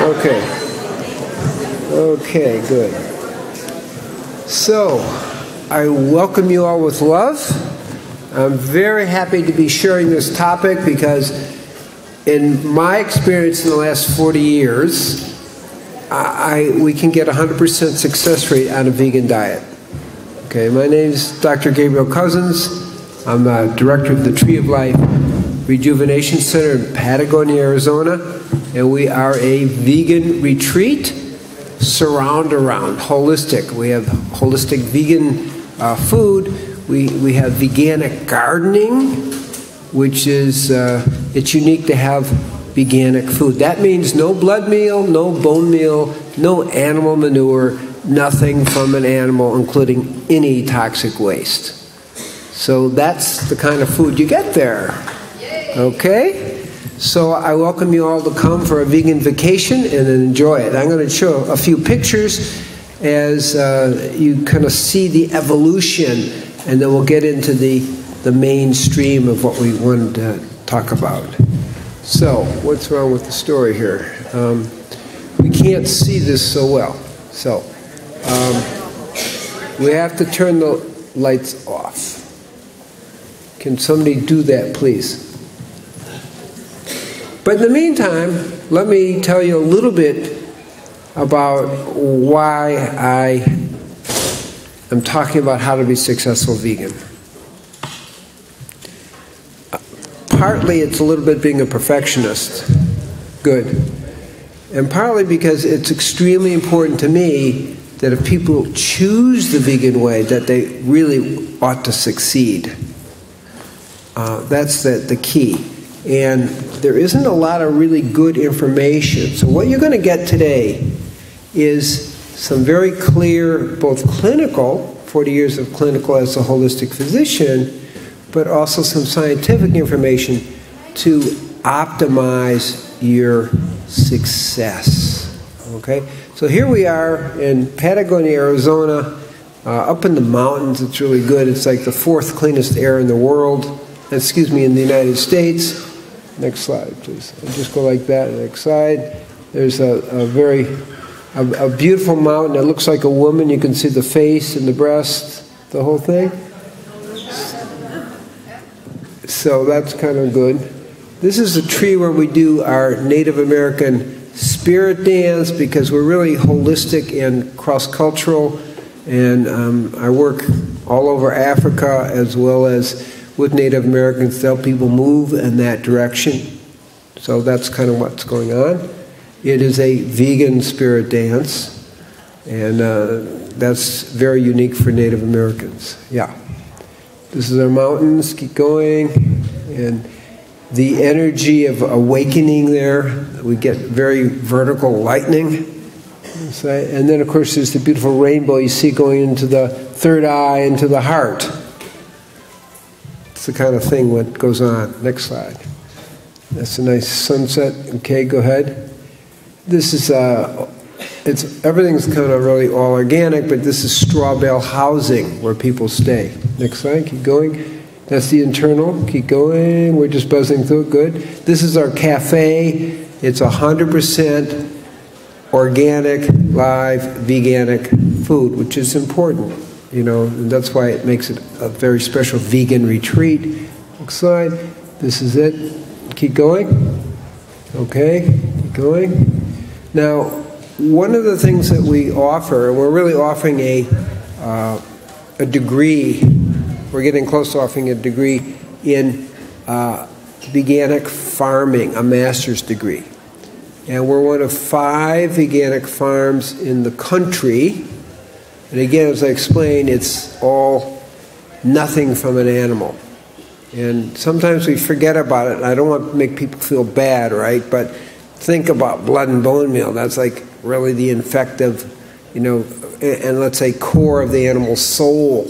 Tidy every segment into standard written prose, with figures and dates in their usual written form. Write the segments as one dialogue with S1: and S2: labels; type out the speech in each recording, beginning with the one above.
S1: Okay. Okay, good. So, I welcome you all with love. I'm very happy to be sharing this topic because in my experience in the last 40 years, we can get 100% success rate on a vegan diet. Okay, my name is Dr. Gabriel Cousens. I'm the director of the Tree of Life Rejuvenation Center in Patagonia, Arizona, and we are a vegan retreat surround around holistic. We have holistic vegan food. We have veganic gardening, which is it's unique to have veganic food. That means no blood meal, no bone meal, no animal manure, nothing from an animal, including any toxic waste. So that's the kind of food you get there. Okay? So I welcome you all to come for a vegan vacation and enjoy it. I'm going to show a few pictures as you kind of see the evolution, and then we'll get into the mainstream of what we wanted to talk about. So, what's wrong with the story here? We can't see this so well. So, we have to turn the lights off. Can somebody do that, please? But in the meantime, let me tell you a little bit about why I am talking about how to be successful vegan. Partly it's a little bit being a perfectionist. Good. And partly because it's extremely important to me that if people choose the vegan way, that they really ought to succeed. That's the key. And there isn't a lot of really good information. So what you're going to get today is some very clear, both clinical, 40 years of clinical as a holistic physician, but also some scientific information to optimize your success. Okay? So here we are in Patagonia, Arizona, up in the mountains. It's really good. It's like the 4th cleanest air in the world. Excuse me, in the United States. Next slide, please. I'll just go like that. Next slide. There's a beautiful mountain. It looks like a woman. You can see the face and the breast, the whole thing. So that's kind of good. This is a tree where we do our Native American spirit dance because we're really holistic and cross-cultural. And I work all over Africa as well as with Native Americans to help people move in that direction. So that's kind of what's going on. It is a vegan spirit dance, and that's very unique for Native Americans. Yeah. This is our mountains. Keep going. And the energy of awakening there, we get very vertical lightning. And then, of course, there's the beautiful rainbow you see going into the third eye, into the heart. The kind of thing what goes on. Next slide. That's a nice sunset. Okay, go ahead. This is everything's kind of really all organic, but this is straw bale housing where people stay. Next slide. Keep going. That's the internal. Keep going. We're just buzzing through it. Good. This is our cafe. It's 100% organic, live, veganic food, which is important. You know, and that's why it makes it a very special vegan retreat. Next slide. This is it. Keep going. Okay, keep going. Now, one of the things that we offer, and we're really offering a degree, we're getting close to offering a degree in veganic farming, a master's degree. And we're one of 5 veganic farms in the country. And again, as I explained, it's all nothing from an animal. And sometimes we forget about it. I don't want to make people feel bad, right? But think about blood and bone meal. That's like really the infective, you know, and let's say core of the animal's soul.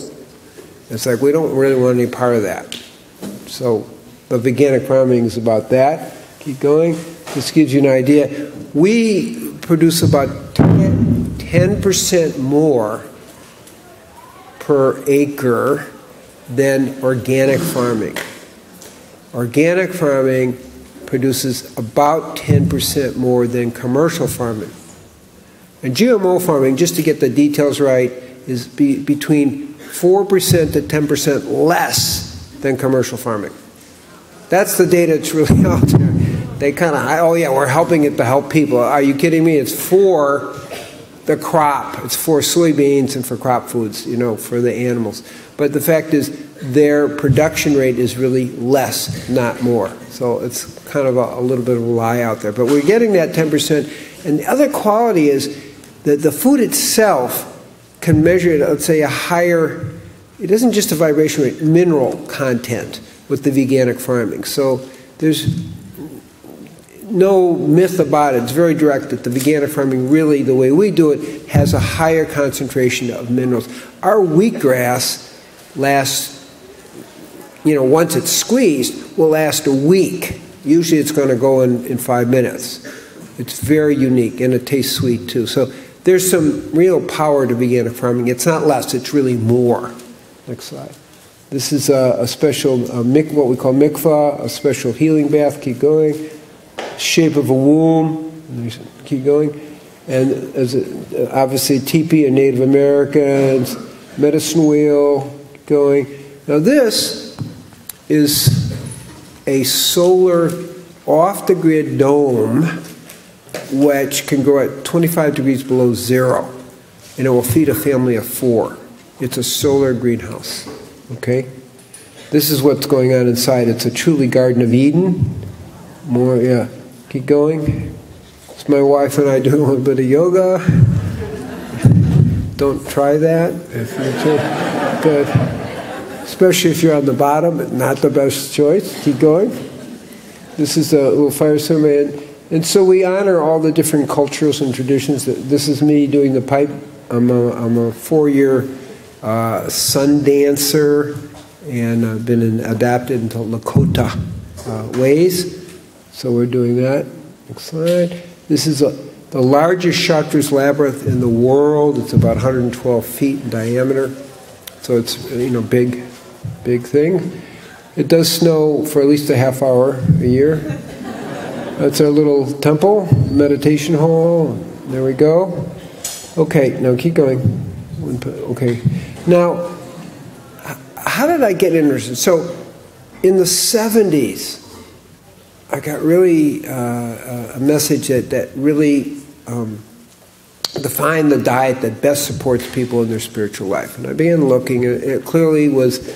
S1: It's like we don't really want any part of that. So the veganic farming is about that. Keep going. This gives you an idea. We produce about 10% more per acre than organic farming. Organic farming produces about 10% more than commercial farming. And GMO farming, just to get the details right, is between 4% to 10% less than commercial farming. That's the data that's really out there. They kind of, oh yeah, we're helping it to help people. Are you kidding me? It's for the crop. It's for soybeans and for crop foods, you know, for the animals. But the fact is, their production rate is really less, not more. So it's kind of a little bit of a lie out there. But we're getting that 10%. And the other quality is that the food itself can measure, let's say, a higher, it isn't just a vibration rate, mineral content with the veganic farming. So there's no myth about it. It's very direct that the veganic farming, really, the way we do it, has a higher concentration of minerals. Our wheatgrass lasts, you know, once it's squeezed, will last a week. Usually it's going to go in 5 minutes. It's very unique, and it tastes sweet too. So there's some real power to veganic farming. It's not less, it's really more. Next slide. This is a special, what we call mikvah, a special healing bath. Keep going. Shape of a womb. Keep going. And as obviously teepee and Native Americans, medicine wheel. Keep going. Now this is a solar off-the-grid dome which can grow at 25 degrees below zero, and it will feed a family of 4. It's a solar greenhouse. Okay? This is what's going on inside. It's a truly Garden of Eden. More, yeah. Keep going. It's my wife and I doing a little bit of yoga. Don't try that. Good. Especially if you're on the bottom, not the best choice. Keep going. This is a little fire ceremony. And so we honor all the different cultures and traditions. This is me doing the pipe. I'm a 4-year sun dancer, and I've been adapted into Lakota ways. So we're doing that. Next slide. This is the largest Chakras labyrinth in the world. It's about 112 feet in diameter. So it's, you know, big thing. It does snow for at least a half hour a year. That's our little temple, meditation hall. There we go. Okay, now keep going. Okay. Now, how did I get interested? So, in the 70s, I got really a message that really defined the diet that best supports people in their spiritual life. And I began looking, and it clearly was,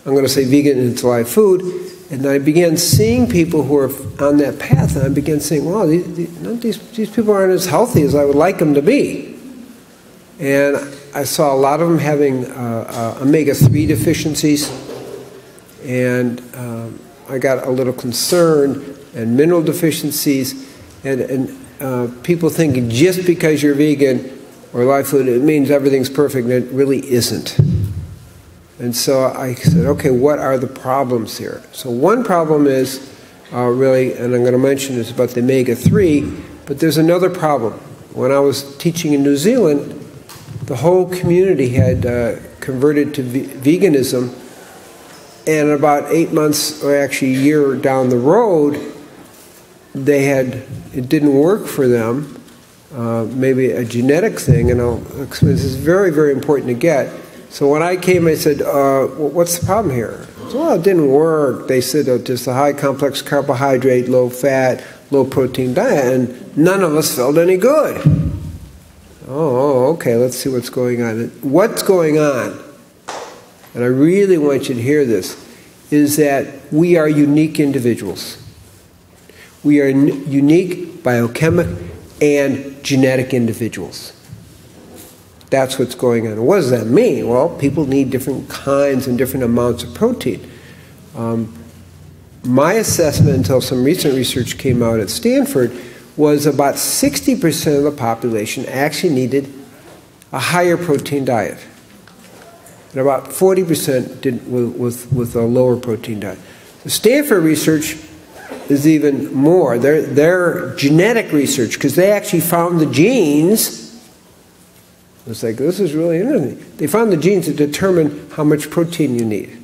S1: I'm going to say vegan and it's live food. And I began seeing people who were on that path, and I began saying, wow, these people aren't as healthy as I would like them to be. And I saw a lot of them having omega-3 deficiencies, and I got a little concerned, and mineral deficiencies, and people thinking just because you're vegan or live food, it means everything's perfect, and it really isn't. And so I said, okay, what are the problems here? So one problem is really, and I'm going to mention this about the omega-3, but there's another problem. When I was teaching in New Zealand, the whole community had converted to veganism, and about 8 months, or actually a year down the road, it didn't work for them, maybe a genetic thing, and I'll explain, this is very, very important to get. So when I came, I said, what's the problem here? So, well, it didn't work. They said just a high complex carbohydrate, low fat, low protein diet, and none of us felt any good. Oh, okay, let's see what's going on. What's going on, and I really want you to hear this, is that we are unique individuals. We are unique biochemical and genetic individuals. That's what's going on. What does that mean? Well, people need different kinds and different amounts of protein. My assessment, until some recent research came out at Stanford, was about 60% of the population actually needed a higher protein diet. And about 40% did with a lower protein diet. The Stanford research is even more. Their genetic research, because they actually found the genes. It's like, this is really interesting. They found the genes that determine how much protein you need.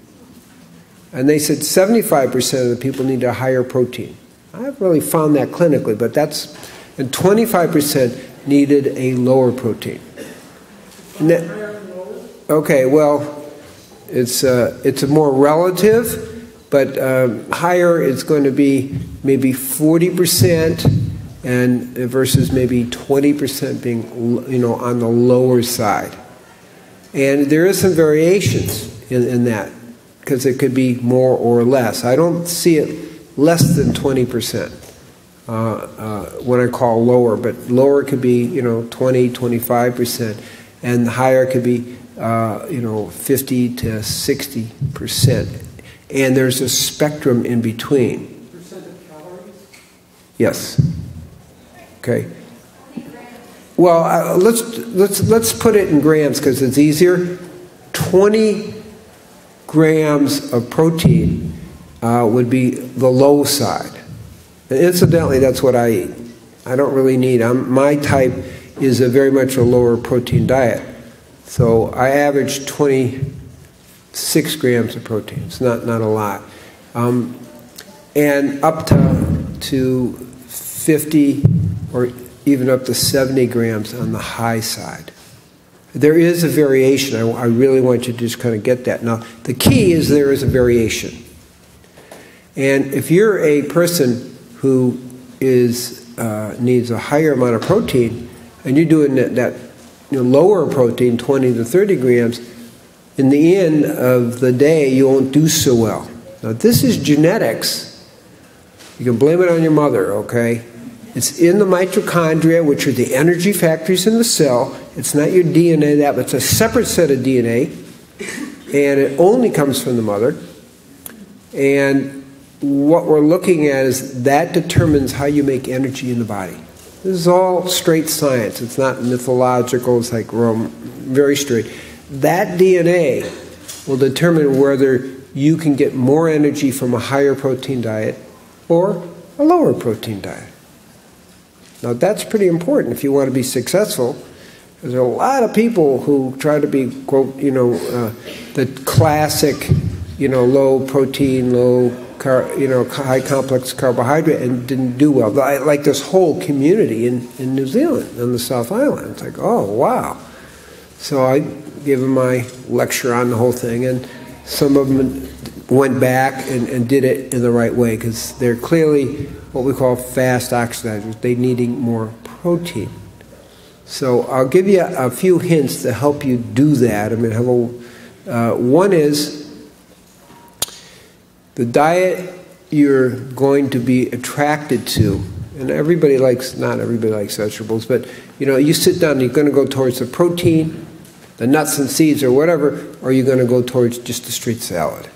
S1: And they said 75% of the people need a higher protein. I haven't really found that clinically, but that's, and 25% needed a lower protein. Okay, well, it's a more relative, but higher it's going to be maybe 40%, and versus maybe 20% being, on the lower side. And there is some variations in that, because it could be more or less. I don't see it less than 20% when I call lower, but lower could be 20, 25%, and higher could be 50 to 60%. And there's a spectrum in between.
S2: Percent of calories?
S1: Yes. Okay. Well, let's put it in grams because it's easier. 20 grams of protein would be the low side. And incidentally, that's what I eat. I don't really need. My type is very much a lower protein diet. So I average 26 grams of protein. It's not a lot. And up to 50 or even up to 70 grams on the high side. There is a variation. I really want you to just kind of get that. Now, the key is there is a variation. And if you're a person who needs a higher amount of protein, and you're doing that lower protein, 20 to 30 grams, in the end of the day, you won't do so well. Now, this is genetics. You can blame it on your mother, okay? It's in the mitochondria, which are the energy factories in the cell. It's not your DNA, it's a separate set of DNA, and it only comes from the mother. And what we're looking at is that determines how you make energy in the body. This is all straight science. It's not mythological. It's like Rome, very straight. That DNA will determine whether you can get more energy from a higher protein diet or a lower protein diet. Now that's pretty important if you want to be successful. There's a lot of people who try to be, quote, the classic, low protein, high complex carbohydrate, and didn't do well. Like this whole community in New Zealand, on the South Island. It's like, oh, wow. So I gave them my lecture on the whole thing, and some of them went back and did it in the right way, because they're clearly what we call fast oxidizers. They're needing more protein. So I'll give you a few hints to help you do that. One is the diet you're going to be attracted to, and not everybody likes vegetables, but you sit down and you're going to go towards the protein, the nuts and seeds or whatever, or you're going to go towards just a straight salad.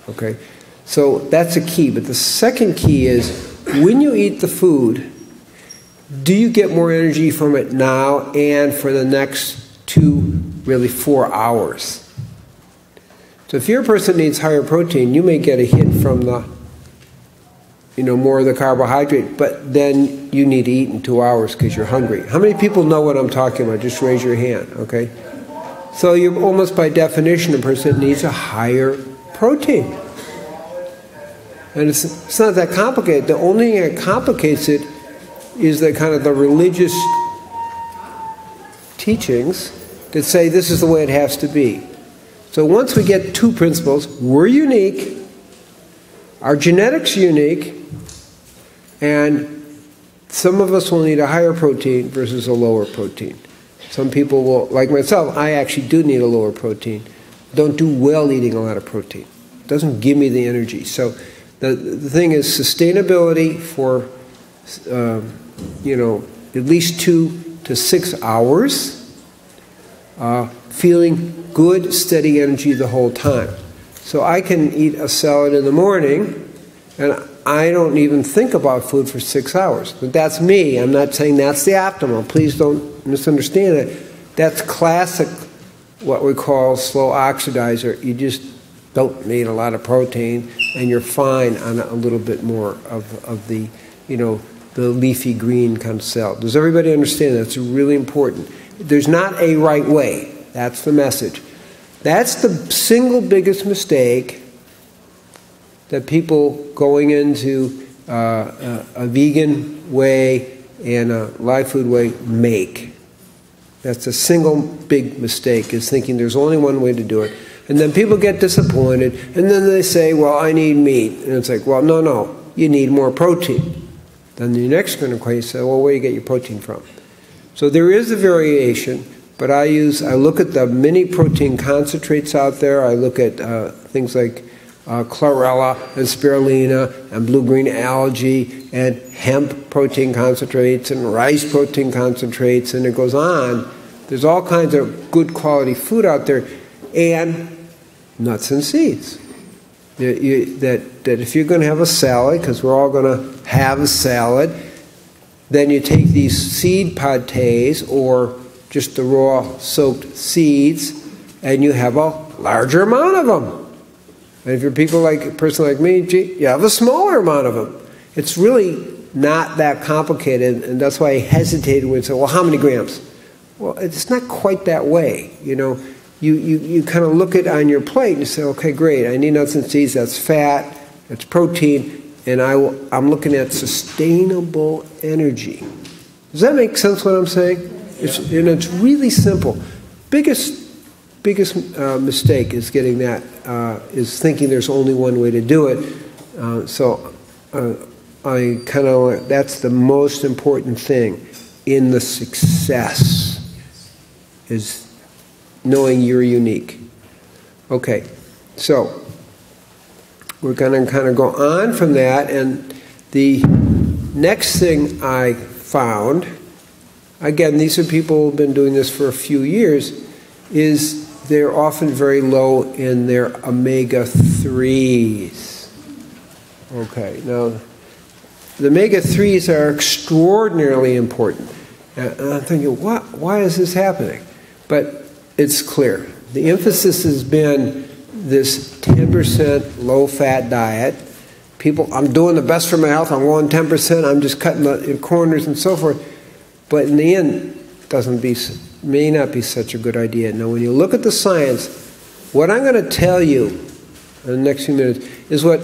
S1: Okay? So that's a key. But the second key is, when you eat the food, do you get more energy from it now and for the next 4 hours? So if you're a person who needs higher protein, you may get a hit from the, more of the carbohydrate, but then you need to eat in 2 hours because you're hungry. How many people know what I'm talking about? Just raise your hand, okay? So you're almost by definition a person that needs a higher protein. And it's not that complicated. The only thing that complicates it is the kind of the religious teachings that say this is the way it has to be. So once we get two principles, we're unique, our genetics are unique, and some of us will need a higher protein versus a lower protein. Some people will, like myself, I actually do need a lower protein. Don't do well eating a lot of protein. It doesn't give me the energy. So the thing is sustainability for, at least 2 to 6 hours, feeling good, steady energy the whole time. So I can eat a salad in the morning, and I don't even think about food for 6 hours. But that's me. I'm not saying that's the optimal. Please don't misunderstand it. That's classic, what we call slow oxidizer. You just don't need a lot of protein, and you're fine on a little bit more of the, the leafy green kind of cell. Does everybody understand that? It's really important. There's not a right way. That's the message. That's the single biggest mistake that people going into a vegan way and a live food way make. That's a single big mistake, is thinking there's only one way to do it. And then people get disappointed, and then they say, well, I need meat. And it's like, well, no, you need more protein. Then the next kind of question, say, well, where do you get your protein from? So there is a variation, but I look at the mini protein concentrates out there. I look at things like chlorella and spirulina and blue-green algae and hemp protein concentrates and rice protein concentrates, and it goes on. There's all kinds of good quality food out there, and nuts and seeds. That if you're going to have a salad, because we're all going to have a salad, then you take these seed pâtés or just the raw soaked seeds, and you have a larger amount of them. And if you're a person like me, you have a smaller amount of them. It's really not that complicated, and that's why I hesitated when I said, well, how many grams? Well, it's not quite that way. You kind of look at on your plate and you say, okay, great, I need nuts and seeds, that's fat, that's protein, and I'm looking at sustainable energy. Does that make sense what I'm saying? And it's really simple. Biggest mistake is getting that, is thinking there's only one way to do it. So that's the most important thing in the success, is knowing you're unique. Okay, so we're going to kind of go on from that, and the next thing I found, again, these are people who have been doing this for a few years, is they're often very low in their omega-3s. Okay, now the omega-3s are extraordinarily important. And I'm thinking, why is this happening? But it's clear. The emphasis has been this 10% low-fat diet. People, I'm doing the best for my health, I'm going 10%, I'm just cutting the corners and so forth. But in the end, may not be such a good idea. Now, when you look at the science, what I'm going to tell you in the next few minutes is what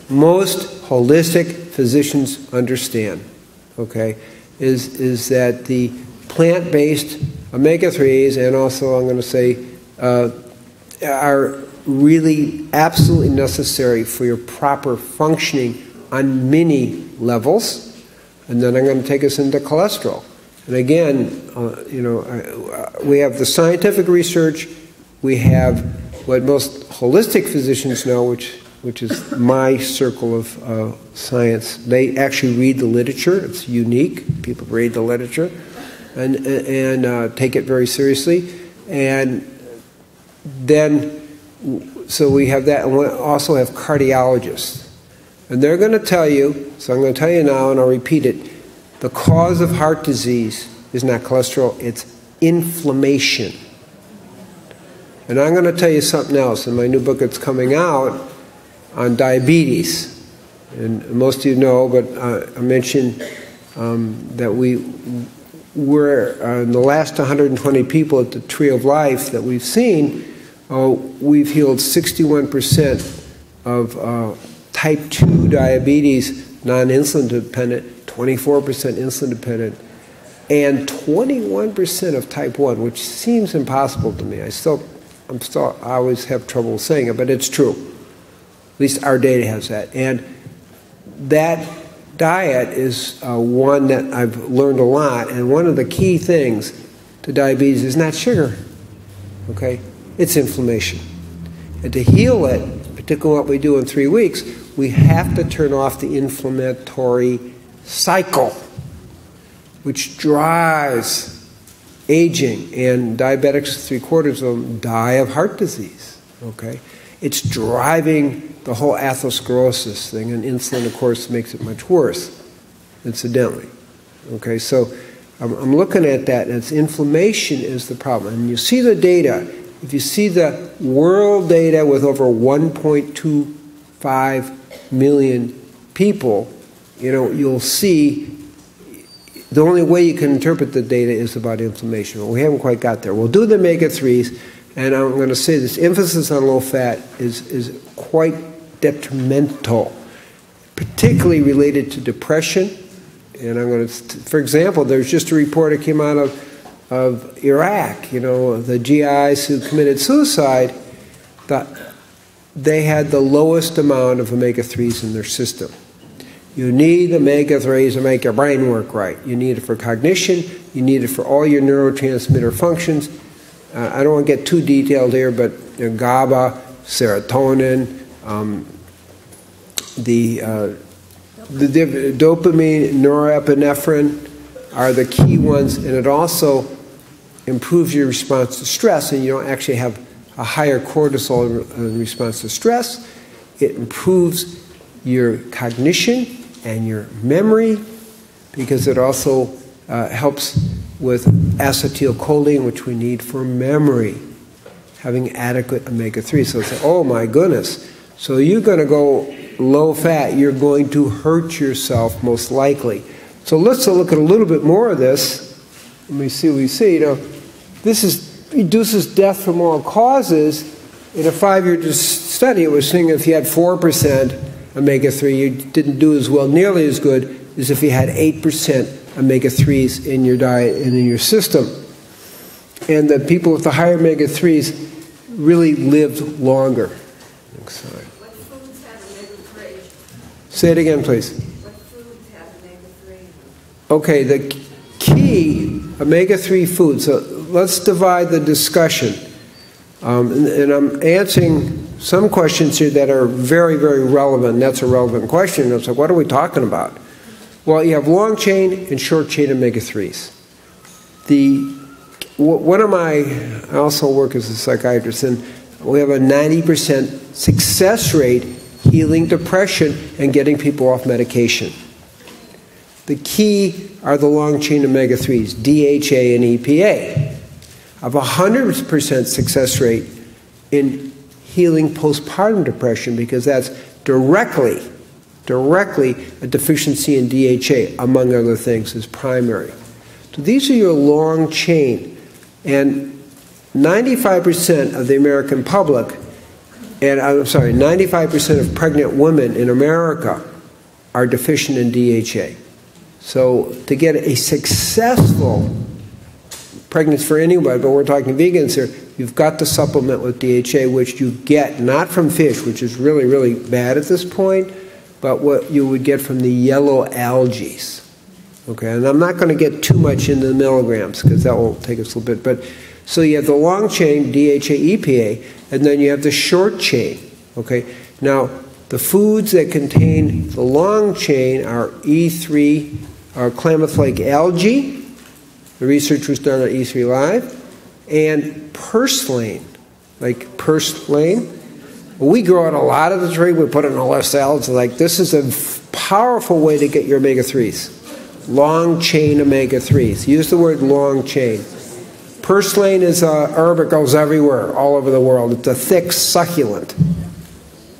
S1: most holistic physicians understand, okay, is that the plant-based omega-3s, and also I'm going to say, are really absolutely necessary for your proper functioning on many levels. And then I'm going to take us into cholesterol. And again, we have the scientific research, we have what most holistic physicians know, which is my circle of science. They actually read the literature. It's unique. People read the literature and take it very seriously. And then, so we have that, and we also have cardiologists. And they're going to tell you, so I'm going to tell you now, and I'll repeat it, the cause of heart disease is not cholesterol, it's inflammation. And I'm going to tell you something else in my new book that's coming out on diabetes. And most of you know, but I mentioned that we're in the last 120 people at the Tree of Life that we've seen, we've healed 61% of type 2 diabetes, non-insulin dependent, 24% insulin dependent, and 21% of type 1, which seems impossible to me. I always have trouble saying it, but it's true. At least our data has that. And that diet is one that I've learned a lot, and one of the key things to diabetes is not sugar, okay? It's inflammation. And to heal it, particularly what we do in 3 weeks, we have to turn off the inflammatory cycle, which drives aging, and diabetics, 3/4 of them die of heart disease, okay? It's driving the whole atherosclerosis thing, and insulin, of course, makes it much worse, incidentally. Okay, so I'm looking at that, and it's inflammation is the problem. And you see the data. If you see the world data with over 1.25 million people, you'll see the only way you can interpret the data is about inflammation. Well, we haven't quite got there. We'll do the omega-3s, and I'm going to say this emphasis on low fat is quite detrimental, particularly related to depression. And I'm going to, for example, there's just a report that came out of Iraq, you know, the GIs who committed suicide, that they had the lowest amount of omega-3s in their system. You need omega-3s to make your brain work right. You need it for cognition. You need it for all your neurotransmitter functions. I don't want to get too detailed here, but GABA, serotonin, the dopamine, norepinephrine are the key ones, and it also improves your response to stress, and you don't actually have a higher cortisol in response to stress. It improves your cognition and your memory, because it also helps with acetylcholine, which we need for memory, having adequate omega-3. So it's like, oh my goodness. So you're going to go low fat, you're going to hurt yourself most likely. So let's look at a little bit more of this. Let me see what we see. You know, this reduces death from all causes. In a 5-year study, it was saying if you had 4% omega-3, you didn't do as well, nearly as good as if you had 8% omega-3s in your diet and in your system. And the people with the higher omega-3s really lived longer. Next slide.
S2: What foods have omega-3?
S1: Say it again, please.
S2: What foods have omega-3?
S1: Okay, the key omega-3 foods. So let's divide the discussion. And I'm answering some questions here that are very, very relevant. And that's a relevant question. It's like, what are we talking about? Well, you have long chain and short chain omega-3s. I also work as a psychiatrist, and we have a 90% success rate healing depression and getting people off medication. The key are the long chain omega-3s, DHA and EPA. I have a 100% success rate in healing postpartum depression, because that's directly a deficiency in DHA, among other things, is primary. So these are your long chain. And 95% of the American public, and I'm sorry, 95% of pregnant women in America are deficient in DHA. So to get a successful pregnancy for anybody, but we're talking vegans here, you've got to supplement with DHA, which you get not from fish, which is really, really bad at this point, but what you would get from the yellow algae. Okay, and I'm not going to get too much into the milligrams, because that will take us a little bit. But so you have the long chain, DHA, EPA, and then you have the short chain. Okay, now the foods that contain the long chain are E3, or Klamath-like algae. The research was done on E3 Live, and purslane, like purslane. We grow out a lot of the tree. We put it in all our salads. Like, this is a powerful way to get your omega-3s. Long chain omega-3s. Use the word long chain. Purslane is a herb that goes everywhere, all over the world. It's a thick succulent.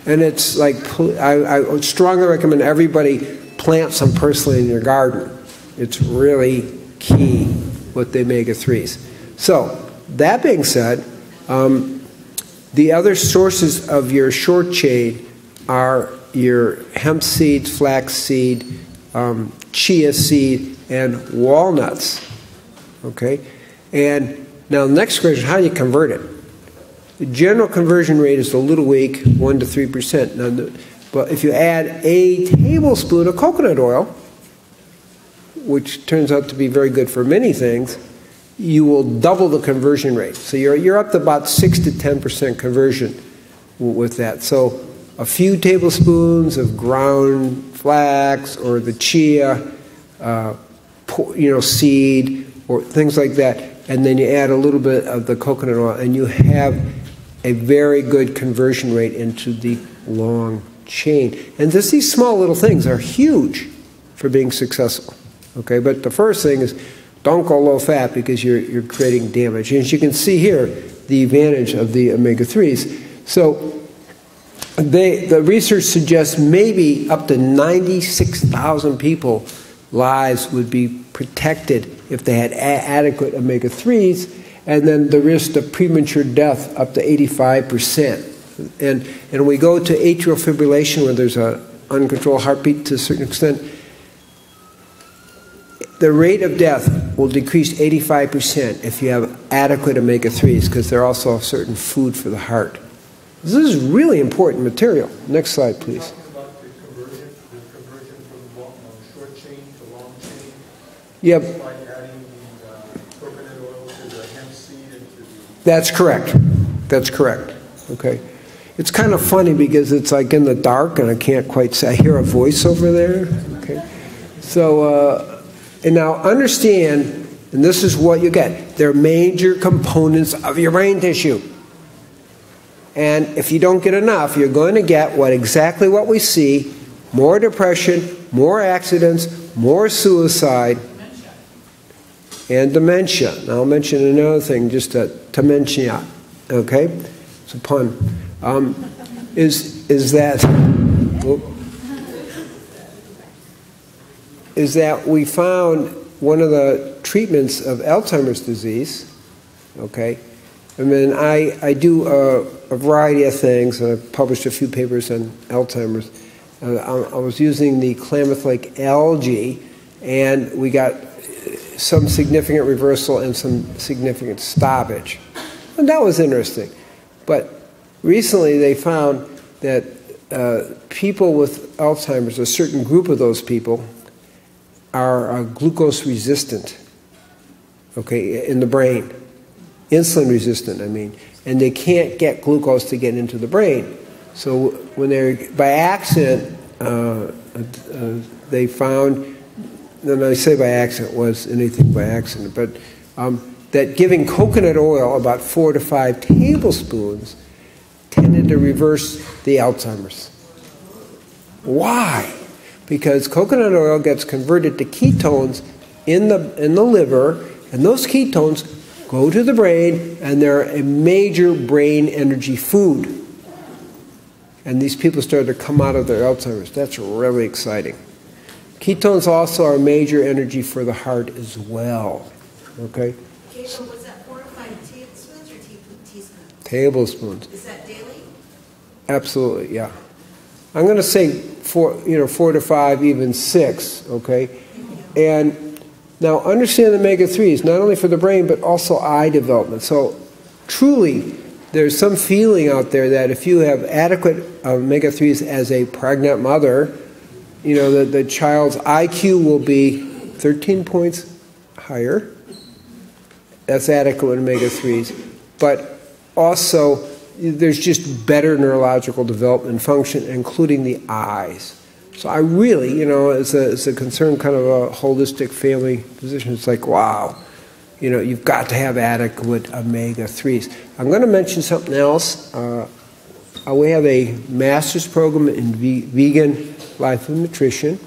S1: And it's like, I would strongly recommend everybody plant some purslane in your garden. It's really key with the omega-3s. So, that being said, the other sources of your short chain are your hemp seeds, flax seed, chia seed, and walnuts. Okay? And now the next question, how do you convert it? The general conversion rate is a little weak, 1 to 3%. Now, but if you add a tablespoon of coconut oil, which turns out to be very good for many things, you will double the conversion rate. So you're up to about 6 to 10% conversion with that. So a few tablespoons of ground flax or the chia, seed or things like that, and then you add a little bit of the coconut oil, and you have a very good conversion rate into the long chain. And just these small little things are huge for being successful. Okay, but the first thing is, don't go low fat, because you're creating damage. And as you can see here, the advantage of the omega-3s. So the research suggests maybe up to 96,000 people lives would be protected if they had adequate omega-3s, and then the risk of premature death up to 85%. And we go to atrial fibrillation, where there's a uncontrolled heartbeat to a certain extent, the rate of death will decrease 85% if you have adequate omega-3s, because they're also a certain food for the heart. This is really important material. Next slide, please.
S3: Talking about the conversion from short chain to long chain.
S1: Yep.
S3: By adding the coconut oil to the hemp seed into the...
S1: That's correct. That's correct. Okay. It's kind of funny because it's like in the dark and I can't quite say. I hear a voice over there. Okay. So, and now understand, and this is what you get. They're major components of your brain tissue. And if you don't get enough, you're going to get exactly what we see: more depression, more accidents, more suicide, and dementia. Now I'll mention another thing, just dementia. Okay? It's a pun. Is that we found one of the treatments of Alzheimer's disease, okay? I mean, I do a variety of things. I published a few papers on Alzheimer's. I was using the Klamath-like algae, and we got some significant reversal and some significant stoppage. And that was interesting. But recently they found that people with Alzheimer's, a certain group of those people, are glucose resistant, okay, in the brain. Insulin resistant, I mean. And they can't get glucose to get into the brain. So when they're, by accident, they found, and I say by accident, was anything by accident, but that giving coconut oil about 4 to 5 tablespoons tended to reverse the Alzheimer's. Why? Because coconut oil gets converted to ketones in the liver, and those ketones go to the brain, and they're a major brain energy food. And these people started to come out of their Alzheimer's. That's really exciting. Ketones also are a major energy for the heart as well. Okay?
S2: Gabriel, was that 4 to 5 tablespoons or teaspoons?
S1: Tablespoons.
S2: Is that daily?
S1: Absolutely, yeah. I'm going to say 4 to 5, even 6. Okay, and now understand the omega-3s not only for the brain but also eye development. So truly, there's some feeling out there that if you have adequate omega-3s as a pregnant mother, you know, the child's IQ will be 13 points higher. That's adequate omega-3s. But also, there's just better neurological development and function, including the eyes. So I really, you know, as a concern, kind of a holistic family physician, it's like, wow, you know, you've got to have adequate omega-3s. I'm going to mention something else. We have a master's program in vegan life and nutrition,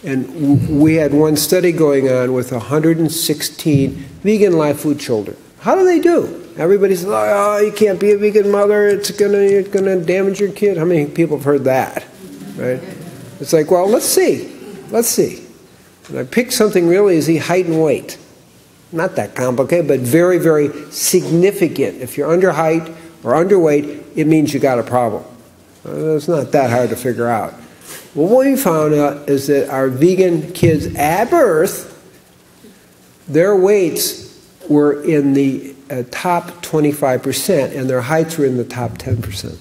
S1: and we had one study going on with 116 vegan live food children. How do they do? Everybody says, oh, you can't be a vegan mother, it's gonna damage your kid. How many people have heard that? Right? It's like, well, let's see. And I picked something really easy: height and weight. Not that complicated, but very, very significant. If you're under height or underweight, it means you got a problem. It's not that hard to figure out. Well, what we found out is that our vegan kids at birth, their weights were in the top 25%, and their heights were in the top 10%.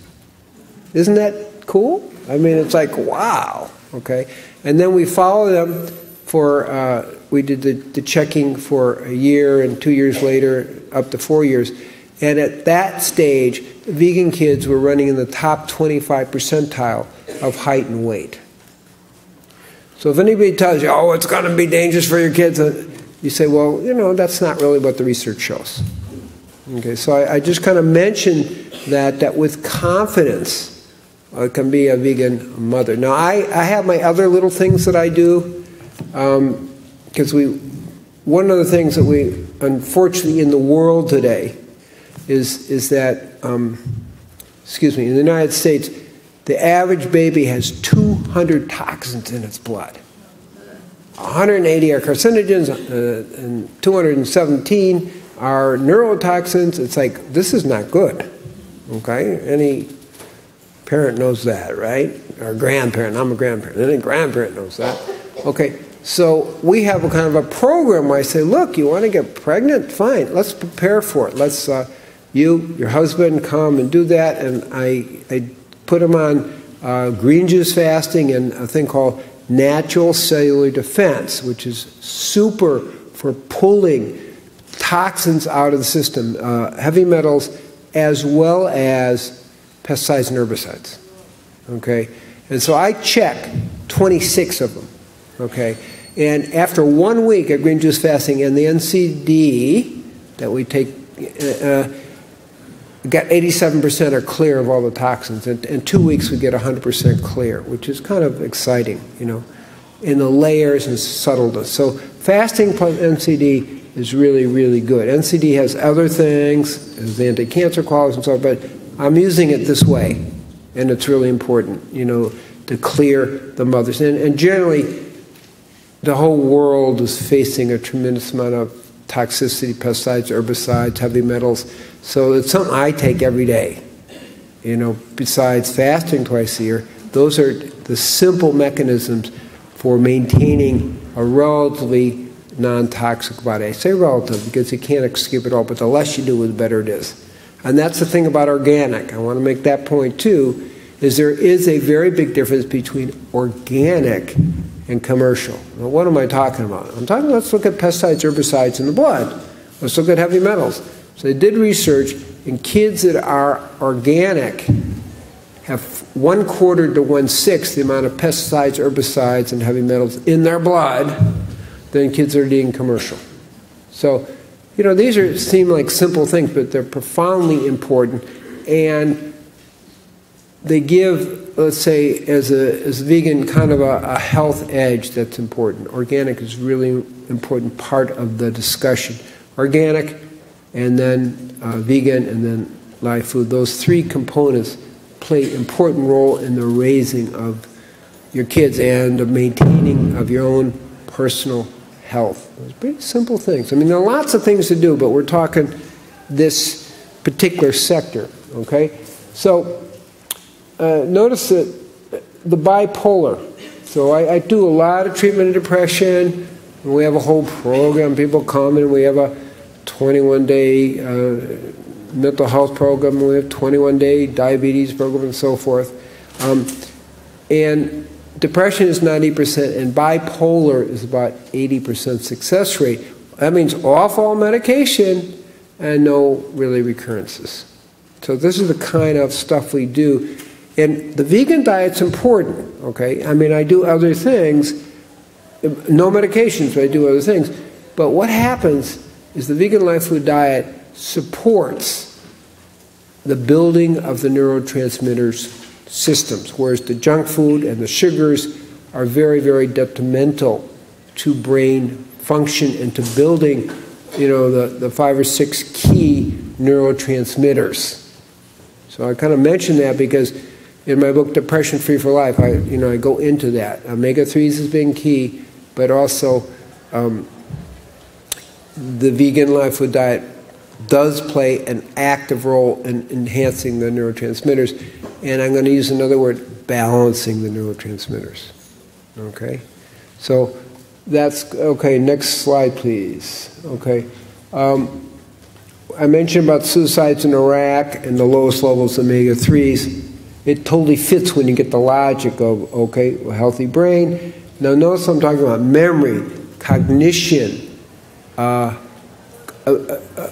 S1: Isn't that cool? I mean, it's like, wow, okay? And then we followed them for, we did the checking for a year, and 2 years later, up to 4 years. And at that stage, vegan kids were running in the top 25 percentile of height and weight. So if anybody tells you, oh, it's going to be dangerous for your kids, you say, well, you know, that's not really what the research shows. Okay, so I just kind of mentioned that with confidence, it can be a vegan mother. Now, I have my other little things that I do, because one of the things that we, unfortunately, in the world today, is that, in the United States, the average baby has 200 toxins in its blood. 180 are carcinogens, and 217 are neurotoxins. It's like, this is not good, okay? Any parent knows that, right? or grandparent. I'm a grandparent. Any grandparent knows that. Okay, so we have a kind of a program where I say, look, you want to get pregnant? Fine, let's prepare for it. Let's, your husband come and do that. And I put him on green juice fasting and a thing called natural cellular defense, which is super for pulling toxins out of the system, heavy metals, as well as pesticides and herbicides. Okay, and so I check 26 of them. Okay, and after 1 week of green juice fasting and the NCD that we take, got 87% are clear of all the toxins. And in 2 weeks we get 100% clear, which is kind of exciting, you know, in the layers and subtleness. So fasting plus NCD is really, really good. NCD has other things, has anti-cancer qualities and so on, but I'm using it this way, and it's really important, you know, to clear the mothers. And generally, the whole world is facing a tremendous amount of toxicity, pesticides, herbicides, heavy metals. So it's something I take every day. You know, besides fasting twice a year, those are the simple mechanisms for maintaining a relatively non-toxic body. I say relative because you can't escape it all, but the less you do, the better it is. And that's the thing about organic. I want to make that point too, is there is a very big difference between organic and commercial. Now, what am I talking about? I'm talking about, let's look at pesticides, herbicides in the blood. Let's look at heavy metals. So they did research, and kids that are organic have 1/4 to 1/6 the amount of pesticides, herbicides, and heavy metals in their blood than kids that are eating commercial. So, you know, these seem like simple things, but they're profoundly important, and they give, let's say, as a vegan, kind of a health edge that's important. Organic is really important part of the discussion. Organic, and then vegan, and then live food. Those three components play an important role in the raising of your kids and the maintaining of your own personal health. It's pretty simple things. I mean, there are lots of things to do, but we're talking this particular sector, okay? So, notice that the bipolar. So I do a lot of treatment of depression, and we have a whole program. People come and we have a 21-day mental health program, we have 21-day diabetes program and so forth. And depression is 90%, and bipolar is about 80% success rate. That means off all medication and no really recurrences. So this is the kind of stuff we do. And the vegan diet's important, okay? I mean, I do other things, no medications, but I do other things. But what happens is the vegan life food diet supports the building of the neurotransmitters systems, whereas the junk food and the sugars are very, very detrimental to brain function and to building, you know, the 5 or 6 key neurotransmitters. So I kind of mention that because in my book, Depression Free for Life, I go into that. Omega-3s as being key, but also the vegan life food diet does play an active role in enhancing the neurotransmitters. And I'm going to use another word, balancing the neurotransmitters. Okay? So that's, okay, next slide, please. Okay. I mentioned about suicides in Iraq and the lowest levels of omega-3s. It totally fits when you get the logic of, okay, a healthy brain. Now notice I'm talking about memory, cognition,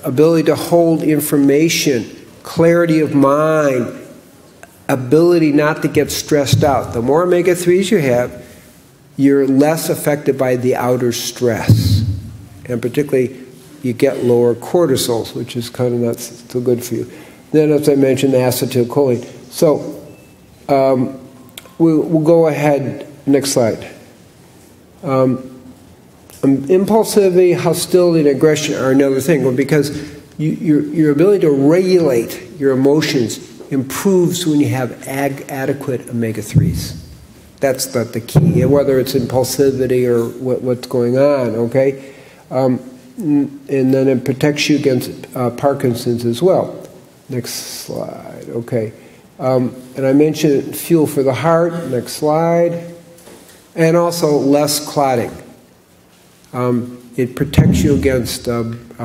S1: ability to hold information, clarity of mind, ability not to get stressed out. The more omega-3s you have, you're less affected by the outer stress. And particularly, you get lower cortisols, which is kind of not so good for you. Then, as I mentioned, the acetylcholine. So, we'll go ahead. Next slide. Impulsivity, hostility, and aggression are another thing. Well, because your ability to regulate your emotions improves when you have adequate omega-3s. That's the key, whether it's impulsivity or what's going on, okay? And then it protects you against Parkinson's as well. Next slide, okay. And I mentioned fuel for the heart, next slide, and also less clotting. It protects you against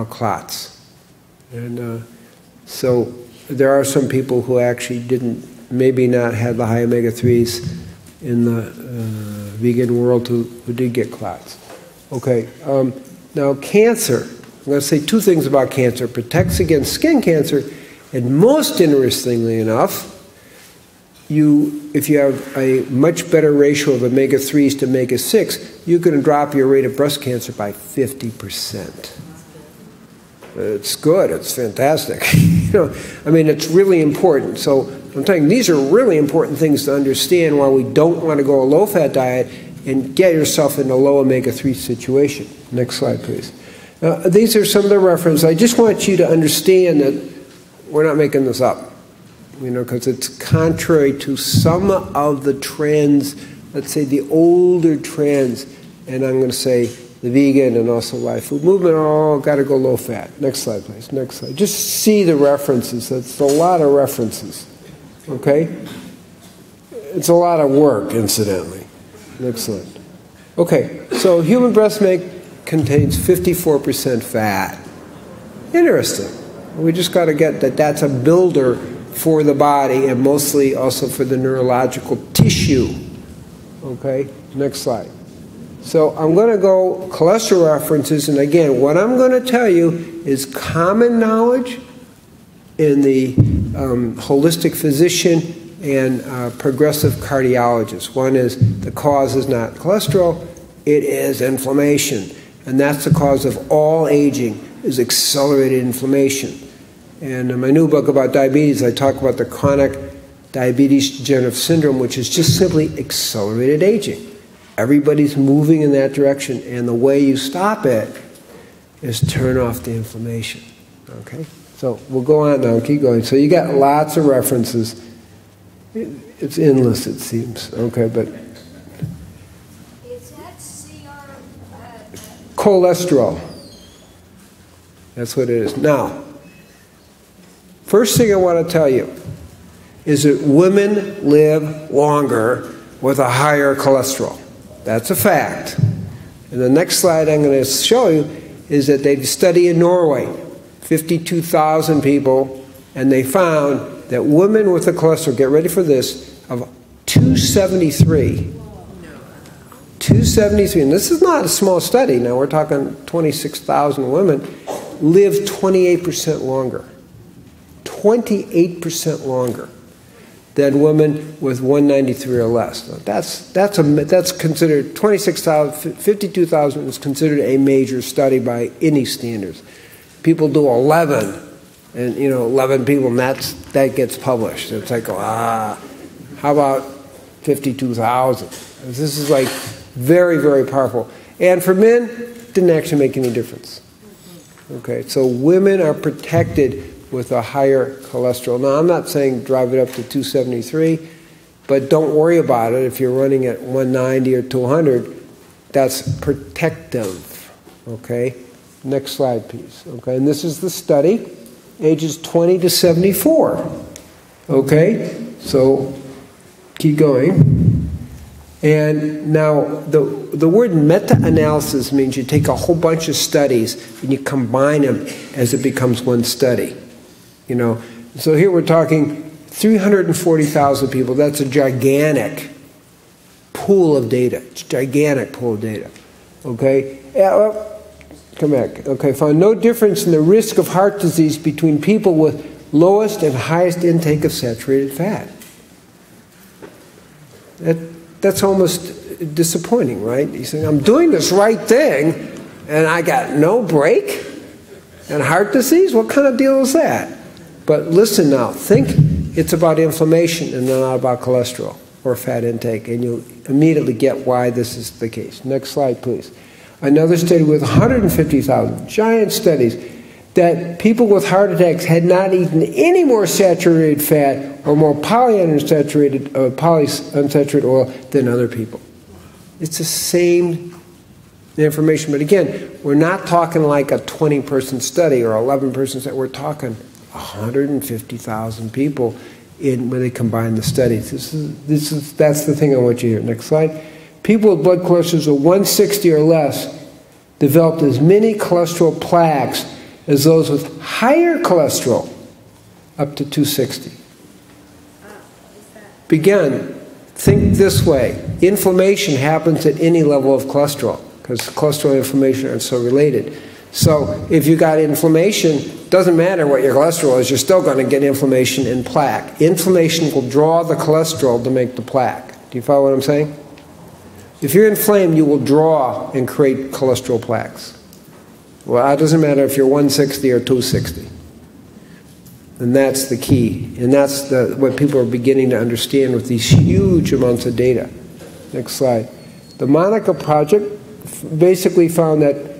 S1: clots. And so there are some people who actually maybe not have the high omega-3s in the vegan world who did get clots. Okay, now cancer. I'm going to say two things about cancer. It protects against skin cancer, and most interestingly enough, if you have a much better ratio of omega-3s to omega-6, you can drop your rate of breast cancer by 50%. It's good. It's fantastic. I mean, it's really important. So I'm telling you, these are really important things to understand why we don't want to go a low-fat diet and get yourself in a low omega-3 situation. Next slide, please. These are some of the references. I just want you to understand that we're not making this up, because it's contrary to some of the trends, let's say the older trends, and I'm going to say the vegan and also live food movement, all got to go low fat. Next slide, please. Next slide. Just see the references. That's a lot of references. Okay? It's a lot of work, incidentally. Next slide. Okay, so human breast milk contains 54% fat. Interesting. We just got to get that that's a builder for the body and mostly also for the neurological tissue. Okay, next slide. So I'm going to go cholesterol references, and again, what I'm going to tell you is common knowledge in the holistic physician and progressive cardiologist. One is the cause is not cholesterol, it is inflammation. And that's the cause of all aging, is accelerated inflammation. And in my new book about diabetes, I talk about the chronic diabetes degenerative syndrome, which is just simply accelerated aging. Everybody's moving in that direction, and the way you stop it is turn off the inflammation. Okay? So we'll go on now, keep going. So you got lots of references. It's endless, it seems. Okay, but
S2: Is that
S1: cholesterol. That's what it is. Now, first thing I want to tell you is that women live longer with a higher cholesterol. That's a fact. And the next slide I'm going to show you is that they study in Norway, 52,000 people, and they found that women with a cholesterol, get ready for this, of 273. 273, and this is not a small study. Now we're talking 26,000 women, live 28% longer. 28% longer than women with 193 or less. That's considered 26,000, 52,000 is considered a major study by any standards. People do 11, and 11 people, and that gets published. It's like, how about 52,000? This is like very, very powerful. And for men, it didn't actually make any difference. Okay, so women are protected with a higher cholesterol. Now, I'm not saying drive it up to 273, but don't worry about it if you're running at 190 or 200. That's protective. Okay? Next slide, please. Okay, and this is the study, ages 20 to 74. Okay? So, keep going. And now, the word meta-analysis means you take a whole bunch of studies and you combine them as it becomes one study. So here we're talking 340,000 people. That's a gigantic pool of data. It's a gigantic pool of data. Okay? Come back. Okay, found no difference in the risk of heart disease between people with lowest and highest intake of saturated fat. That's almost disappointing, right? You're saying, I'm doing this right thing, and I got no break? And heart disease? What kind of deal is that? But listen now, think it's about inflammation and not about cholesterol or fat intake, and you'll immediately get why this is the case. Next slide, please. Another study with 150,000, giant studies, that people with heart attacks had not eaten any more saturated fat or more polyunsaturated oil than other people. It's the same information, but again, we're not talking like a 20-person study or 11-person study. We're talking 150,000 people when they combine the studies. That's the thing I want you to hear. Next slide. People with blood cholesterols of 160 or less developed as many cholesterol plaques as those with higher cholesterol, up to 260. Begin. Think this way. Inflammation happens at any level of cholesterol, because cholesterol and inflammation are so related. So if you got inflammation, doesn't matter what your cholesterol is, you're still going to get inflammation and plaque. Inflammation will draw the cholesterol to make the plaque. Do you follow what I'm saying? If you're inflamed, you will draw and create cholesterol plaques. Well, it doesn't matter if you're 160 or 260. And that's the key. And that's what people are beginning to understand with these huge amounts of data. Next slide. The Monica project basically found that